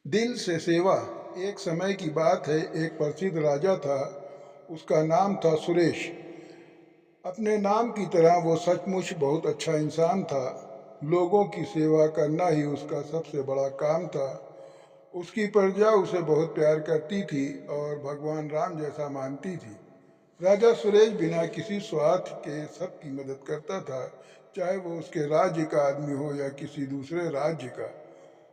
दिल से सेवा। एक समय की बात है, एक प्रसिद्ध राजा था। उसका नाम था सुरेश। अपने नाम की तरह वो सचमुच बहुत अच्छा इंसान था। लोगों की सेवा करना ही उसका सबसे बड़ा काम था। उसकी प्रजा उसे बहुत प्यार करती थी और भगवान राम जैसा मानती थी। राजा सुरेश बिना किसी स्वार्थ के सबकी मदद करता था, चाहे वो उसके राज्य का आदमी हो या किसी दूसरे राज्य का।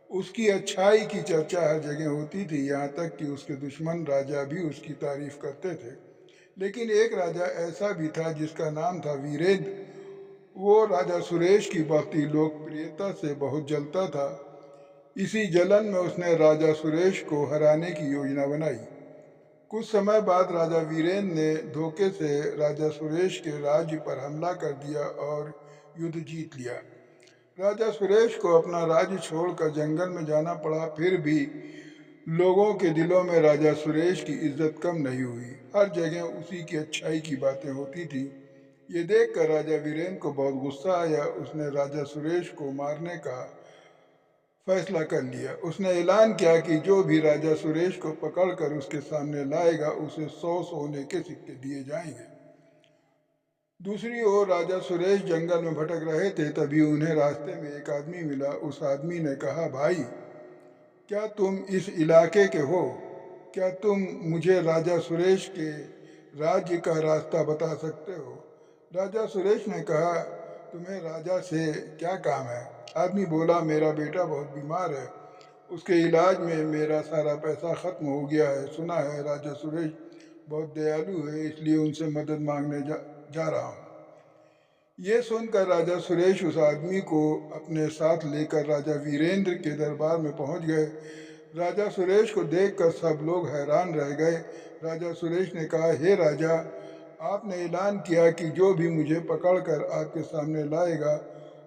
उसकी अच्छाई की चर्चा हर जगह होती थी, यहाँ तक कि उसके दुश्मन राजा भी उसकी तारीफ करते थे। लेकिन एक राजा ऐसा भी था जिसका नाम था वीरेंद्र। वो राजा सुरेश की बढ़ती लोकप्रियता से बहुत जलता था। इसी जलन में उसने राजा सुरेश को हराने की योजना बनाई। कुछ समय बाद राजा वीरेंद्र ने धोखे से राजा सुरेश के राज्य पर हमला कर दिया और युद्ध जीत लिया। राजा सुरेश को अपना राज्य छोड़कर जंगल में जाना पड़ा, फिर भी लोगों के दिलों में राजा सुरेश की इज्जत कम नहीं हुई। हर जगह उसी की अच्छाई की बातें होती थी। ये देखकर राजा वीरेंद्र को बहुत गुस्सा आया। उसने राजा सुरेश को मारने का फैसला कर लिया। उसने ऐलान किया कि जो भी राजा सुरेश को पकड़कर उसके सामने लाएगा, उसे 100 सोने के सिक्के दिए जाएंगे। दूसरी ओर राजा सुरेश जंगल में भटक रहे थे, तभी उन्हें रास्ते में एक आदमी मिला। उस आदमी ने कहा, भाई, क्या तुम इस इलाके के हो? क्या तुम मुझे राजा सुरेश के राज्य का रास्ता बता सकते हो? राजा सुरेश ने कहा, तुम्हें राजा से क्या काम है? आदमी बोला, मेरा बेटा बहुत बीमार है। उसके इलाज में मेरा सारा पैसा खत्म हो गया है। सुना है राजा सुरेश बहुत दयालु है, इसलिए उनसे मदद मांगने जा रहा हूँ। ये सुनकर राजा सुरेश उस आदमी को अपने साथ लेकर राजा वीरेंद्र के दरबार में पहुंच गए। राजा सुरेश को देखकर सब लोग हैरान रह गए। राजा सुरेश ने कहा, हे राजा, आपने ऐलान किया कि जो भी मुझे पकड़कर आपके सामने लाएगा,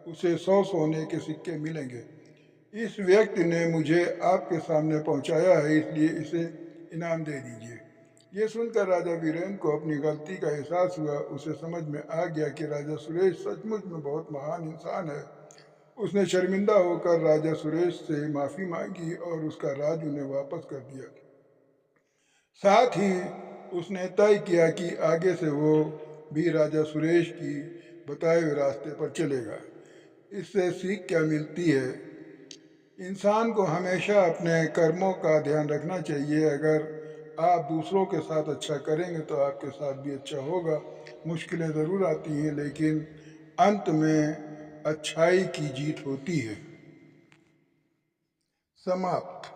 उसे 100 सोने के सिक्के मिलेंगे। इस व्यक्ति ने मुझे आपके सामने पहुंचाया है, इसलिए इसे इनाम दे दीजिए। ये सुनकर राजा वीरेंद्र को अपनी गलती का एहसास हुआ। उसे समझ में आ गया कि राजा सुरेश सचमुच में बहुत महान इंसान है। उसने शर्मिंदा होकर राजा सुरेश से माफी मांगी और उसका राज उन्हें वापस कर दिया। साथ ही उसने तय किया कि आगे से वो भी राजा सुरेश की बताए हुए रास्ते पर चलेगा। इससे सीख क्या मिलती है? इंसान को हमेशा अपने कर्मों का ध्यान रखना चाहिए। अगर आप दूसरों के साथ अच्छा करेंगे तो आपके साथ भी अच्छा होगा। मुश्किलें ज़रूर आती हैं, लेकिन अंत में अच्छाई की जीत होती है। समाप्त।